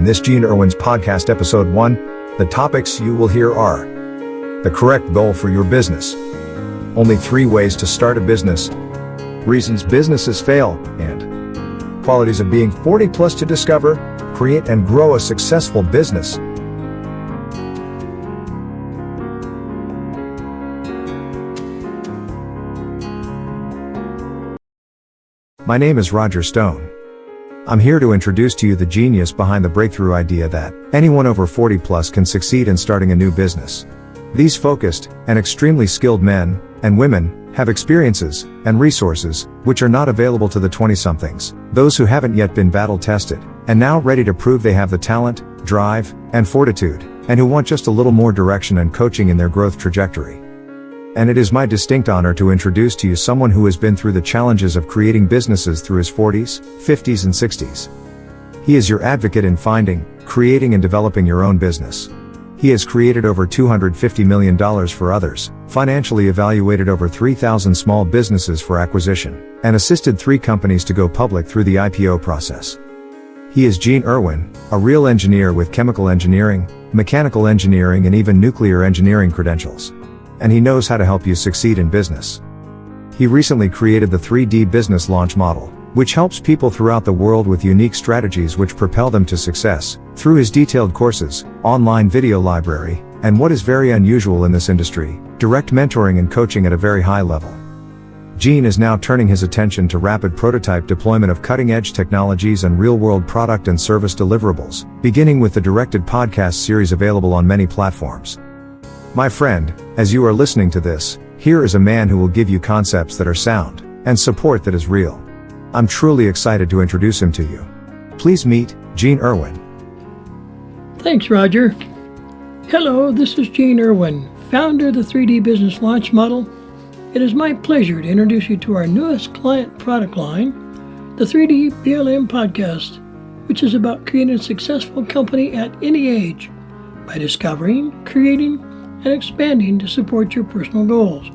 In this Gene Irwin's podcast episode 1, the topics you will hear are: the correct goal for your business, only 3 ways to start a business, reasons businesses fail, and qualities of being 40 plus to discover, create, and grow a successful business. My name is Roger Stone. I'm here to introduce to you the genius behind the breakthrough idea that anyone over 40 plus can succeed in starting a new business. These focused and extremely skilled men and women have experiences and resources which are not available to the 20-somethings, those who haven't yet been battle-tested, and now ready to prove they have the talent, drive, and fortitude, and who want just a little more direction and coaching in their growth trajectory. And it is my distinct honor to introduce to you someone who has been through the challenges of creating businesses through his 40s, 50s, and 60s. He is your advocate in finding, creating, and developing your own business. He has created over $250 million for others, financially evaluated over 3,000 small businesses for acquisition, and assisted 3 companies to go public through the IPO process. He is Gene Irwin, a real engineer with chemical engineering, mechanical engineering, and even nuclear engineering credentials. And he knows how to help you succeed in business. He recently created the 3D business launch model, which helps people throughout the world with unique strategies which propel them to success, through his detailed courses, online video library, and what is very unusual in this industry, direct mentoring and coaching at a very high level. Gene is now turning his attention to rapid prototype deployment of cutting-edge technologies and real-world product and service deliverables, beginning with the directed podcast series available on many platforms. My friend, as you are listening to this, here is a man who will give you concepts that are sound, and support that is real. I'm truly excited to introduce him to you. Please meet Gene Irwin. Thanks, Roger. Hello, this is Gene Irwin, founder of the 3D Business Launch Model. It is my pleasure to introduce you to our newest client product line, the 3D BLM Podcast, which is about creating a successful company at any age by discovering, creating, and expanding to support your personal goals.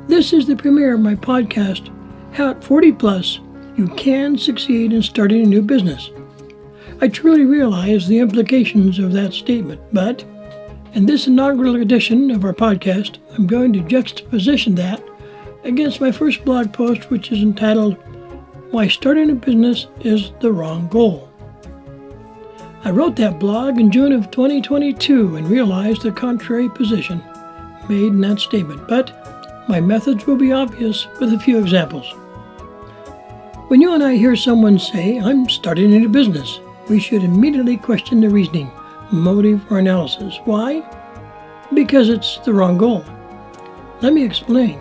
This is the premiere of my podcast, How at 40 Plus You Can Succeed in Starting a New Business. I truly realize the implications of that statement, but in this inaugural edition of our podcast, I'm going to juxtaposition that against my first blog post, which is entitled, Why Starting a Business is the Wrong Goal. I wrote that blog in June of 2022 and realized the contrary position made in that statement, but my methods will be obvious with a few examples. When you and I hear someone say, I'm starting a new business, we should immediately question the reasoning, motive, or analysis. Why? Because it's the wrong goal. Let me explain.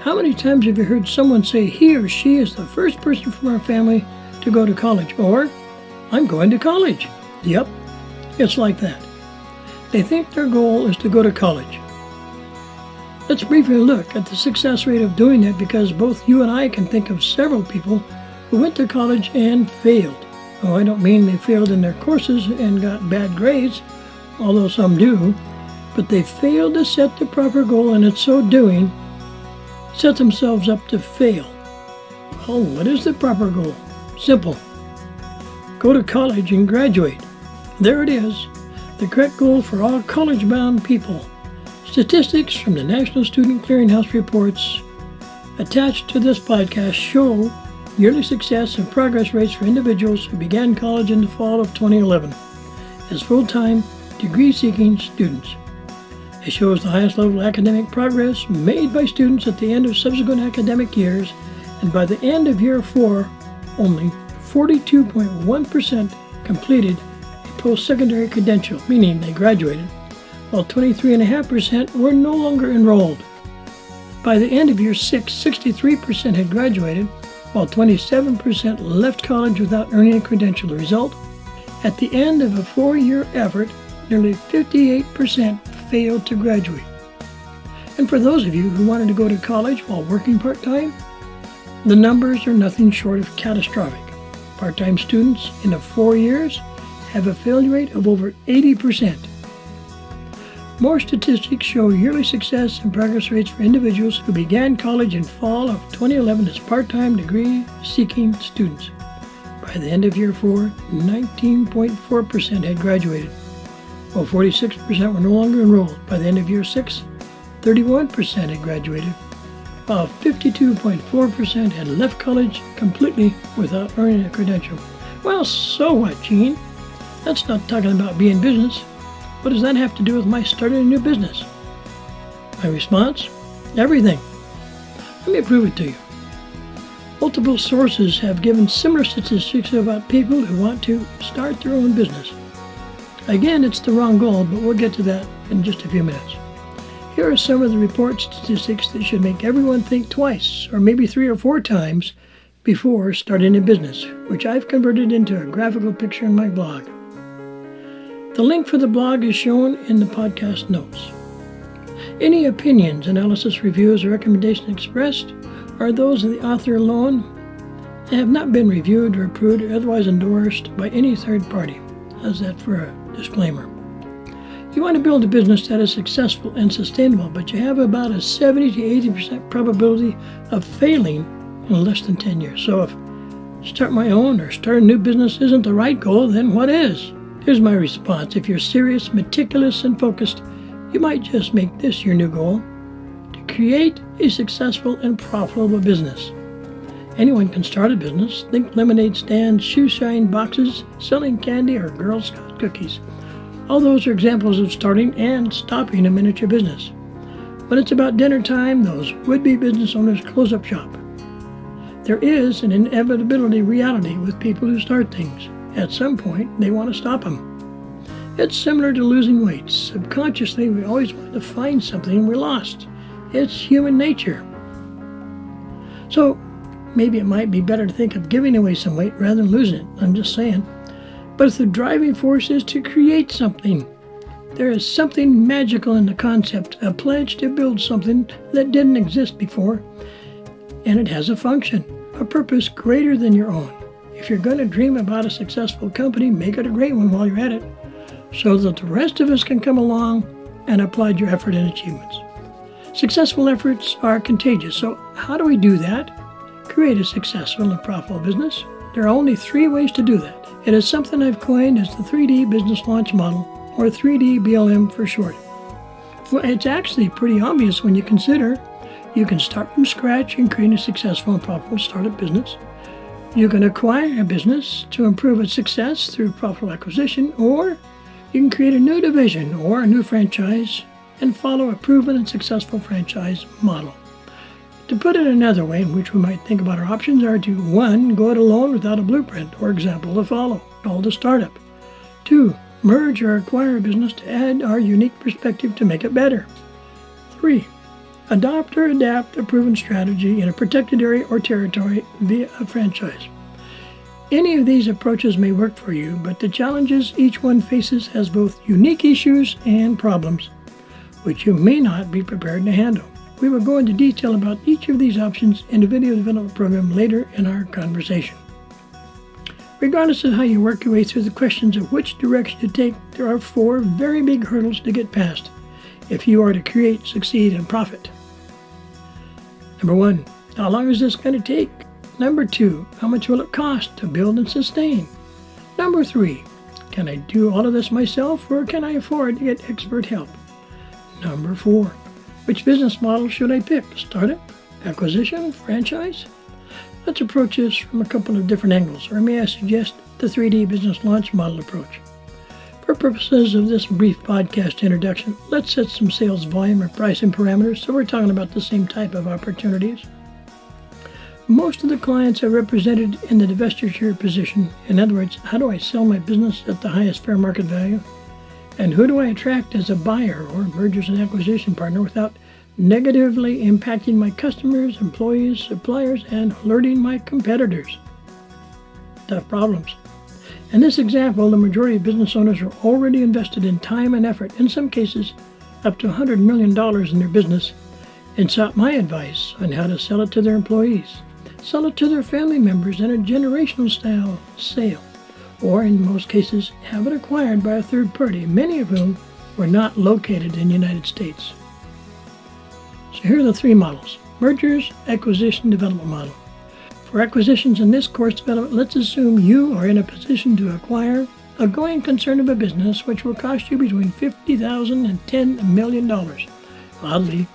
How many times have you heard someone say he or she is the first person from our family to go to college, or I'm going to college? Yep, it's like that. They think their goal is to go to college. Let's briefly look at the success rate of doing that, because both you and I can think of several people who went to college and failed. Oh, I don't mean they failed in their courses and got bad grades, although some do, but they failed to set the proper goal, and in so doing, set themselves up to fail. Well, what is the proper goal? Simple. Go to college and graduate. There it is, the correct goal for all college-bound people. Statistics from the National Student Clearinghouse reports attached to this podcast show yearly success and progress rates for individuals who began college in the fall of 2011 as full-time, degree-seeking students. It shows the highest level of academic progress made by students at the end of subsequent academic years, and by the end of year 4, only 42.1% completed a post-secondary credential, meaning they graduated, while 23.5% were no longer enrolled. By the end of year 6, 63% had graduated, while 27% left college without earning a credential. The result? At the end of a 4-year effort, nearly 58% failed to graduate. And for those of you who wanted to go to college while working part-time, the numbers are nothing short of catastrophic. Part-time students in the 4 years have a failure rate of over 80%. More statistics show yearly success and progress rates for individuals who began college in fall of 2011 as part-time degree-seeking students. By the end of year 4, 19.4% had graduated, while 46% were no longer enrolled. By the end of year 6, 31% had graduated, while 52.4% had left college completely without earning a credential. Well, so what, Gene? That's not talking about being business. What does that have to do with my starting a new business? My response? Everything. Let me prove it to you. Multiple sources have given similar statistics about people who want to start their own business. Again, it's the wrong goal, but we'll get to that in just a few minutes. Here are some of the report statistics that should make everyone think twice, or maybe 3 or 4 times, before starting a business, which I've converted into a graphical picture in my blog. The link for the blog is shown in the podcast notes. Any opinions, analysis, reviews, or recommendations expressed are those of the author alone and have not been reviewed or approved or otherwise endorsed by any third party. How's that for a disclaimer? You want to build a business that is successful and sustainable, but you have about a 70 to 80% probability of failing in less than 10 years. So if start my own or start a new business isn't the right goal, then what is? Here's my response. If you're serious, meticulous, and focused, you might just make this your new goal: to create a successful and profitable business. Anyone can start a business. Think lemonade stands, shoe shine boxes, selling candy, or Girl Scout cookies. All those are examples of starting and stopping a miniature business. When it's about dinner time, those would-be business owners close up shop. There is an inevitability reality with people who start things. At some point, they want to stop them. It's similar to losing weight. Subconsciously, we always want to find something we lost. It's human nature. So, maybe it might be better to think of giving away some weight rather than losing it. I'm just saying. But if the driving force is to create something, there is something magical in the concept, a pledge to build something that didn't exist before, and it has a function, a purpose greater than your own. If you're going to dream about a successful company, make it a great one while you're at it, so that the rest of us can come along and applaud your effort and achievements. Successful efforts are contagious, so how do we do that? Create a successful and profitable business. There are only 3 ways to do that. It is something I've coined as the 3D Business Launch Model, or 3D BLM for short. Well, it's actually pretty obvious when you consider you can start from scratch and create a successful and profitable startup business. You can acquire a business to improve its success through profitable acquisition, or you can create a new division or a new franchise and follow a proven and successful franchise model. To put it another way in which we might think about our options are to 1. Go it alone without a blueprint or example to follow, called a startup. 2. Merge or acquire a business to add our unique perspective to make it better. 3. Adopt or adapt a proven strategy in a protected area or territory via a franchise. Any of these approaches may work for you, but the challenges each one faces has both unique issues and problems, which you may not be prepared to handle. We will go into detail about each of these options in the video development program later in our conversation. Regardless of how you work your way through the questions of which direction to take, there are 4 very big hurdles to get past if you are to create, succeed, and profit. Number 1, how long is this going to take? Number 2, how much will it cost to build and sustain? Number 3, can I do all of this myself, or can I afford to get expert help? Number 4, which business model should I pick? Startup, acquisition, franchise? Let's approach this from a couple of different angles, or may I suggest the 3D Business Launch Model approach. For purposes of this brief podcast introduction, let's set some sales volume or pricing parameters so we're talking about the same type of opportunities. Most of the clients are represented in the divestiture position. In other words, how do I sell my business at the highest fair market value? And who do I attract as a buyer or mergers and acquisition partner without negatively impacting my customers, employees, suppliers, and alerting my competitors? Tough problems. In this example, the majority of business owners are already invested in time and effort, in some cases up to $100 million in their business, and sought my advice on how to sell it to their employees, sell it to their family members in a generational style sale, or in most cases have it acquired by a third party, many of whom were not located in the United States. So here are the 3 models: mergers, acquisition, development model. For acquisitions in this course development, let's assume you are in a position to acquire a going concern of a business which will cost you between $50,000 and $10 million. Oddly,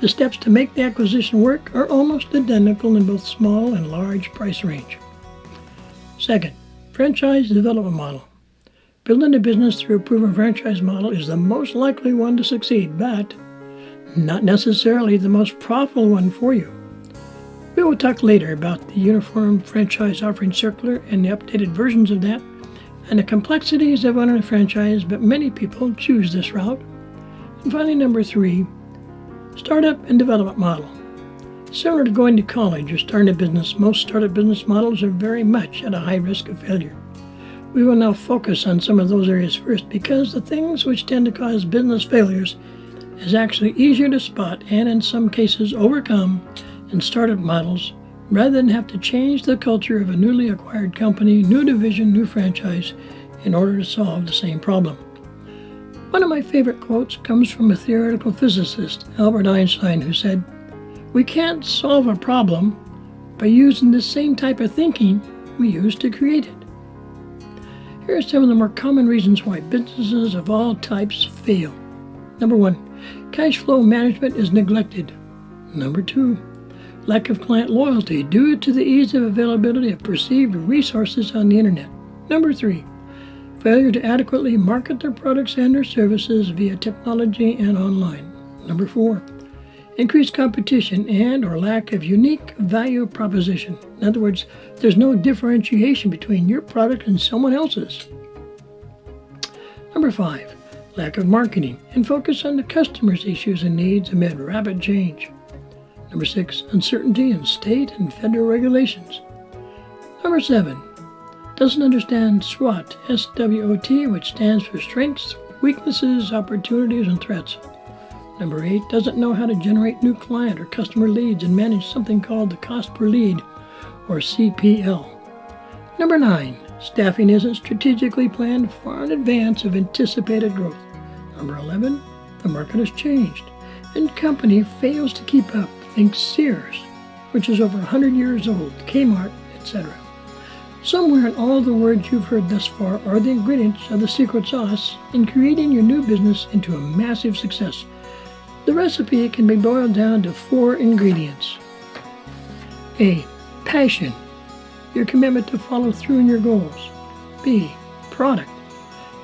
the steps to make the acquisition work are almost identical in both small and large price range. Second, franchise development model. Building a business through a proven franchise model is the most likely one to succeed, but not necessarily the most profitable one for you. We will talk later about the Uniform Franchise Offering Circular and the updated versions of that, and the complexities of owning a franchise, but many people choose this route. And finally, number 3, startup and development model. Similar to going to college or starting a business, most startup business models are very much at a high risk of failure. We will now focus on some of those areas first because the things which tend to cause business failures is actually easier to spot and in some cases overcome in startup models rather than have to change the culture of a newly acquired company, new division, new franchise in order to solve the same problem. One of my favorite quotes comes from a theoretical physicist, Albert Einstein, who said, "We can't solve a problem by using the same type of thinking we use to create it." Here are some of the more common reasons why businesses of all types fail. Number 1, cash flow management is neglected. Number 2, lack of client loyalty due to the ease of availability of perceived resources on the internet. Number 3, failure to adequately market their products and their services via technology and online. Number 4, increased competition and or lack of unique value proposition. In other words, there's no differentiation between your product and someone else's. Number 5, lack of marketing and focus on the customer's issues and needs amid rapid change. Number 6, uncertainty in state and federal regulations. Number 7, doesn't understand SWOT, S-W-O-T, which stands for strengths, weaknesses, opportunities, and threats. Number 8, doesn't know how to generate new client or customer leads and manage something called the cost per lead, or CPL. Number 9, staffing isn't strategically planned far in advance of anticipated growth. Number 11, the market has changed, and company fails to keep up. Think Sears, which is over 100 years old, Kmart, etc. Somewhere in all the words you've heard thus far are the ingredients of the secret sauce in creating your new business into a massive success. The recipe can be boiled down to 4 ingredients. A, passion, your commitment to follow through on your goals. B, product.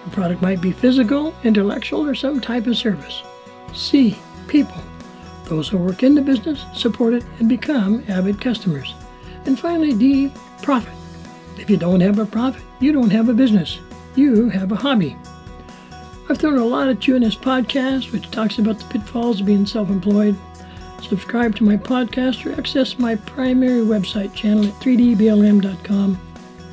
Your product might be physical, intellectual, or some type of service. C, people, those who work in the business, support it, and become avid customers. And finally, D, profit. If you don't have a profit, you don't have a business. You have a hobby. I've thrown a lot at you in this podcast, which talks about the pitfalls of being self-employed. Subscribe to my podcast or access my primary website channel at 3dblm.com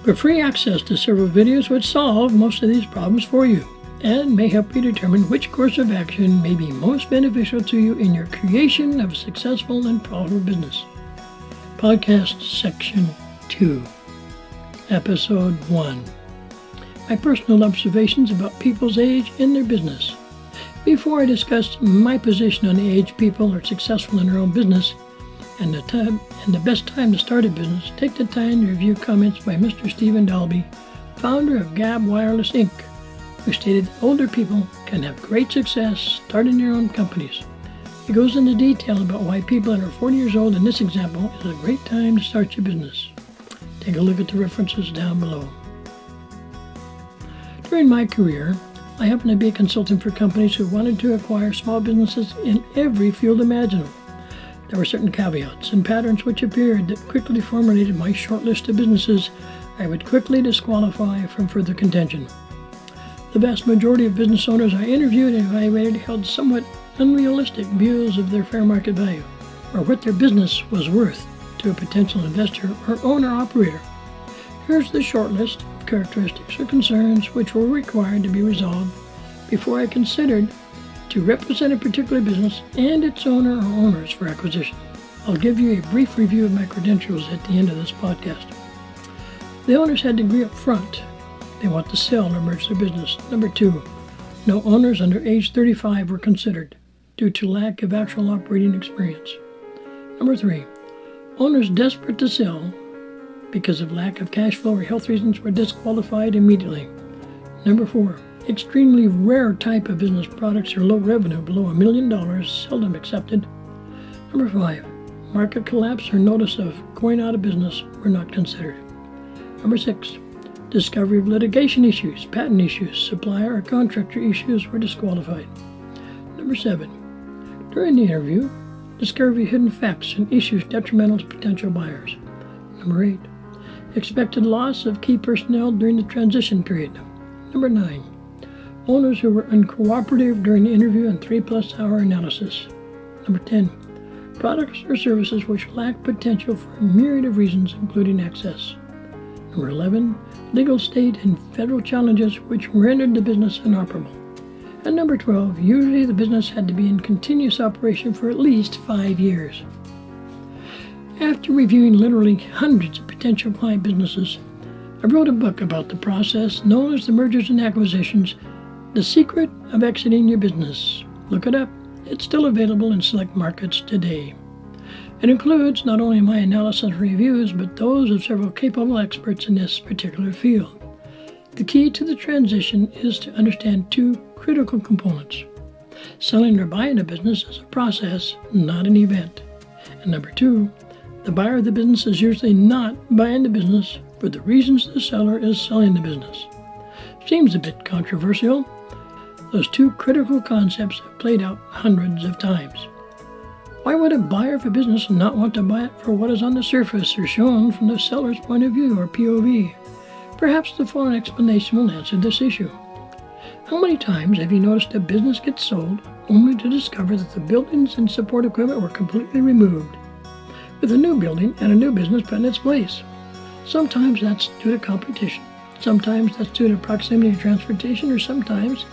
for free access to several videos which solve most of these problems for you and may help you determine which course of action may be most beneficial to you in your creation of a successful and profitable business. Podcast Section 2, Episode 1. My personal observations about people's age in their business. Before I discuss my position on the age people are successful in their own business and the best time to start a business, take the time to review comments by Mr. Stephen Dalby, founder of Gab Wireless Inc., who stated that older people can have great success starting their own companies. He goes into detail about why people that are 40 years old in this example is a great time to start your business. Take a look at the references down below. During my career, I happened to be a consultant for companies who wanted to acquire small businesses in every field imaginable. There were certain caveats and patterns which appeared that quickly formulated my short list of businesses I would quickly disqualify from further contention. The vast majority of business owners I interviewed and evaluated held somewhat unrealistic views of their fair market value, or what their business was worth to a potential investor or owner-operator. Here's the short list of characteristics or concerns which were required to be resolved before I considered to represent a particular business and its owner or owners for acquisition. I'll give you a brief review of my credentials at the end of this podcast. The owners had to agree up front. They want to sell or merge their business. Number 2, no owners under age 35 were considered due to lack of actual operating experience. Number 3, owners desperate to sell because of lack of cash flow or health reasons were disqualified immediately. Number 4, extremely rare type of business products or low revenue below $1 million, seldom accepted. Number 5, market collapse or notice of going out of business were not considered. Number 6, discovery of litigation issues, patent issues, supplier or contractor issues were disqualified. Number 7, during the interview, discovery of hidden facts and issues detrimental to potential buyers. Number 8, expected loss of key personnel during the transition period. Number 9, owners who were uncooperative during the interview and 3+ hour analysis. Number 10, products or services which lack potential for a myriad of reasons, including access. Number 11, legal state and federal challenges which rendered the business inoperable. And number 12, usually the business had to be in continuous operation for at least 5 years. After reviewing literally hundreds of potential client businesses, I wrote a book about the process known as the mergers and acquisitions, The Secret of Exiting Your Business. Look it up. It's still available in select markets today. It includes not only my analysis and reviews, but those of several capable experts in this particular field. The key to the transition is to understand 2 critical components. Selling or buying a business is a process, not an event. And number 2, the buyer of the business is usually not buying the business for the reasons the seller is selling the business. Seems a bit controversial. Those 2 critical concepts have played out hundreds of times. Why would a buyer of a business not want to buy it for what is on the surface or shown from the seller's point of view or POV? Perhaps the following explanation will answer this issue. How many times have you noticed a business get sold only to discover that the buildings and support equipment were completely removed, with a new building and a new business put in its place? Sometimes that's due to competition. Sometimes that's due to proximity to transportation, or sometimes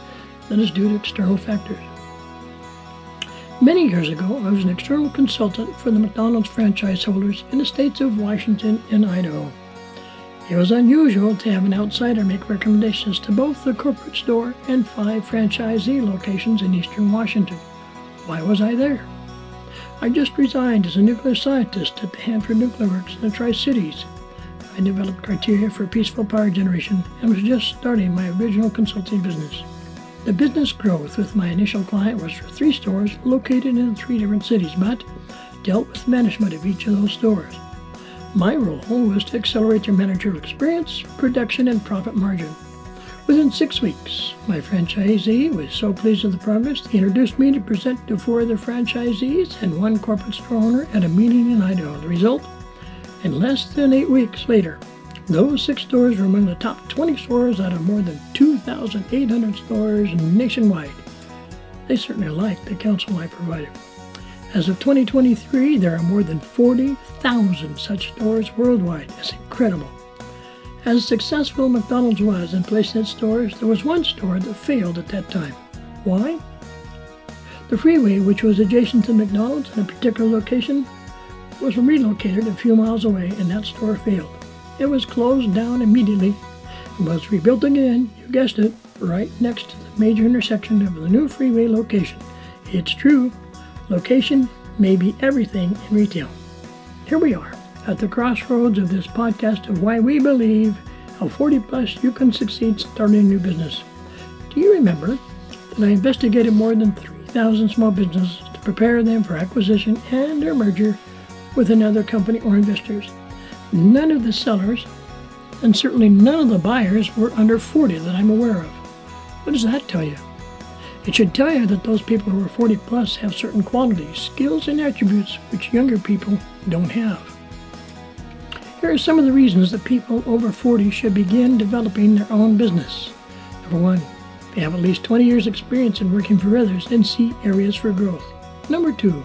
that is due to external factors. Many years ago, I was an external consultant for the McDonald's franchise holders in the states of Washington and Idaho. It was unusual to have an outsider make recommendations to both the corporate store and 5 franchisee locations in eastern Washington. Why was I there? I just resigned as a nuclear scientist at the Hanford Nuclear Works in the Tri-Cities. I developed criteria for peaceful power generation and was just starting my original consulting business. The business growth with my initial client was for 3 stores located in 3 different cities, but dealt with management of each of those stores. My role was to accelerate their managerial experience, production, and profit margin. Within 6 weeks, my franchisee was so pleased with the progress, he introduced me to present to 4 other franchisees and 1 corporate store owner at a meeting in Idaho. The result? In less than 8 weeks later, those 6 stores were among the top 20 stores out of more than 2,800 stores nationwide. They certainly liked the counsel I provided. As of 2023, there are more than 40,000 such stores worldwide. That's incredible. As successful McDonald's was in placing its stores, there was 1 store that failed at that time. Why? The freeway, which was adjacent to McDonald's in a particular location, was relocated a few miles away, and that store failed. It was closed down immediately and was rebuilt again, you guessed it, right next to the major intersection of the new freeway location. It's true, location may be everything in retail. Here we are at the crossroads of this podcast of why we believe how 40+ you can succeed starting a new business. Do you remember that I investigated more than 3,000 small businesses to prepare them for acquisition and or merger with another company or investors? None of the sellers, and certainly none of the buyers, were under 40 that I'm aware of. What does that tell you? It should tell you that those people who are 40+ have certain qualities, skills, and attributes which younger people don't have. Here are some of the reasons that people over 40 should begin developing their own business. Number 1, they have at least 20 years experience in working for others and see areas for growth. Number 2,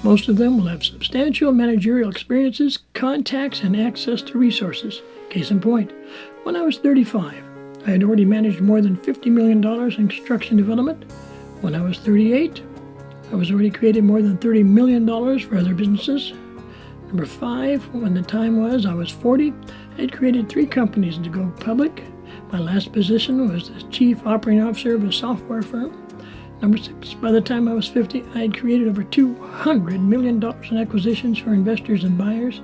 most of them will have substantial managerial experiences, contacts, and access to resources. Case in point, when I was 35, I had already managed more than $50 million in construction development. When I was 38, I was already created more than $30 million for other businesses. Number 5, when the time was I was 40, I had created 3 companies to go public. My last position was the Chief Operating Officer of a software firm. Number 6, by the time I was 50, I had created over $200 million in acquisitions for investors and buyers.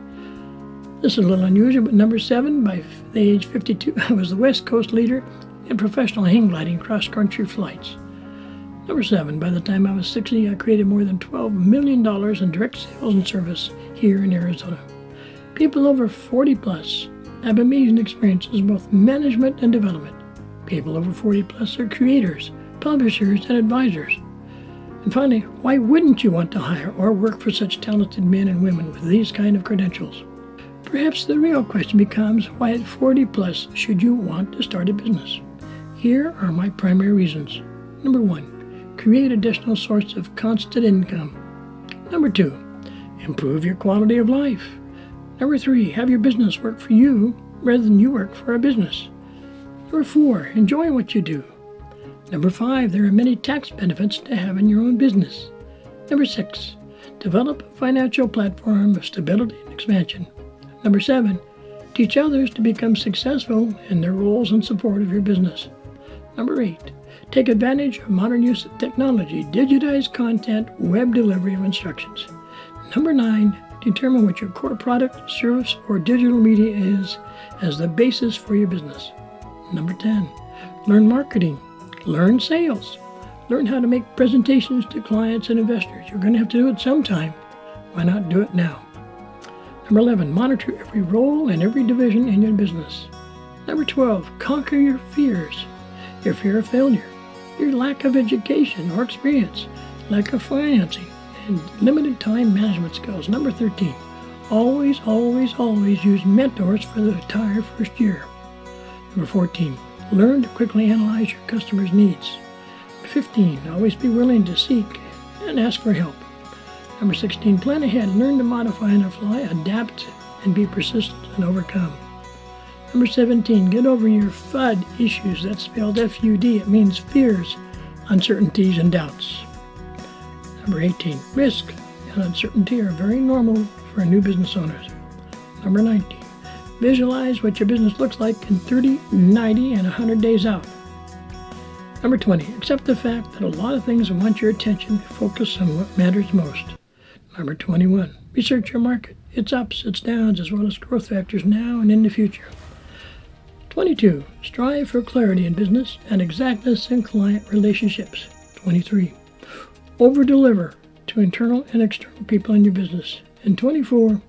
This is a little unusual, but number 7, by the age 52, I was the West Coast leader in professional hang gliding cross-country flights. Number 7, by the time I was 60, I created more than $12 million in direct sales and service here in Arizona. People over 40 plus have amazing experiences in both management and development. People over 40 plus are creators, publishers, and advisors. And finally, why wouldn't you want to hire or work for such talented men and women with these kind of credentials? Perhaps the real question becomes, why at 40 plus should you want to start a business? Here are my primary reasons. Number 1, create additional source of constant income. Number 2, improve your quality of life. Number 3, have your business work for you rather than you work for a business. Number 4, enjoy what you do. Number 5, there are many tax benefits to having your own business. Number 6, develop a financial platform of stability and expansion. Number 7, teach others to become successful in their roles in support of your business. Number 8, take advantage of modern use of technology, digitize content, web delivery of instructions. Number 9, determine what your core product, service, or digital media is as the basis for your business. Number 10, learn marketing, learn sales, learn how to make presentations to clients and investors. You're going to have to do it sometime. Why not do it now? Number 11, monitor every role and every division in your business. Number 12, conquer your fears. Your fear of failure, your lack of education or experience, lack of financing, and limited time management skills. Number 13, always use mentors for the entire first year. Number 14, learn to quickly analyze your customers' needs. 15, always be willing to seek and ask for help. Number 16, plan ahead, learn to modify on the fly, adapt, and be persistent and overcome. Number 17, get over your FUD issues. That's spelled F-U-D. It means fears, uncertainties, and doubts. Number 18, risk and uncertainty are very normal for new business owners. Number 19, visualize what your business looks like in 30, 90, and 100 days out. Number 20, accept the fact that a lot of things want your attention. Focus on what matters most. Number 21, research your market, its ups, its downs, as well as growth factors now and in the future. 22, strive for clarity in business and exactness in client relationships. 23, over-deliver to internal and external people in your business. And 24,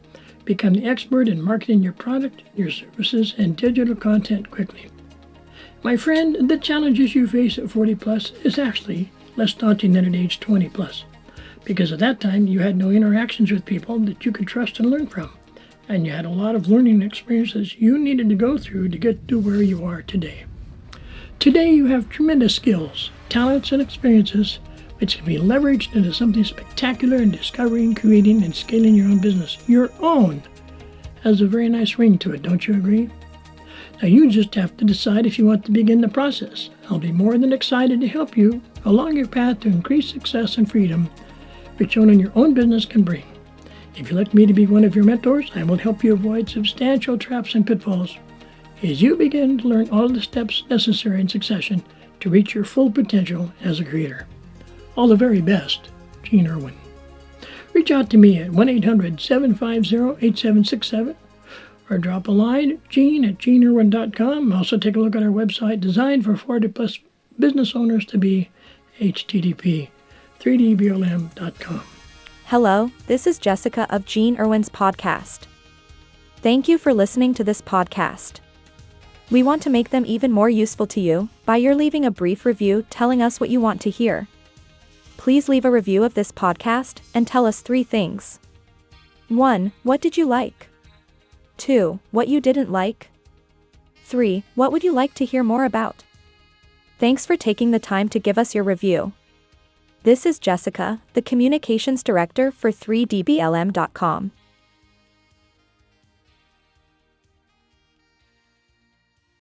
become the expert in marketing your product, your services, and digital content quickly. My friend, the challenges you face at 40 plus is actually less daunting than at age 20 plus, because at that time you had no interactions with people that you could trust and learn from, and you had a lot of learning experiences you needed to go through to get to where you are today. Today you have tremendous skills, talents, and experiences which can be leveraged into something spectacular in discovering, creating, and scaling your own business. Your own has a very nice ring to it, don't you agree? Now you just have to decide if you want to begin the process. I'll be more than excited to help you along your path to increase success and freedom which owning your own business can bring. If you'd like me to be one of your mentors, I will help you avoid substantial traps and pitfalls as you begin to learn all the steps necessary in succession to reach your full potential as a creator. All the very best, Gene Irwin. Reach out to me at 1-800-750-8767 or drop a line at gene@geneirwin.com. Also take a look at our website designed for 40 plus business owners to be http://3dblm.com. Hello, this is Jessica of Gene Irwin's podcast. Thank you for listening to this podcast. We want to make them even more useful to you by your leaving a brief review telling us what you want to hear. Please leave a review of this podcast and tell us 3 things. 1. What did you like? 2. What you didn't like? 3. What would you like to hear more about? Thanks for taking the time to give us your review. This is Jessica, the Communications Director for 3dblm.com.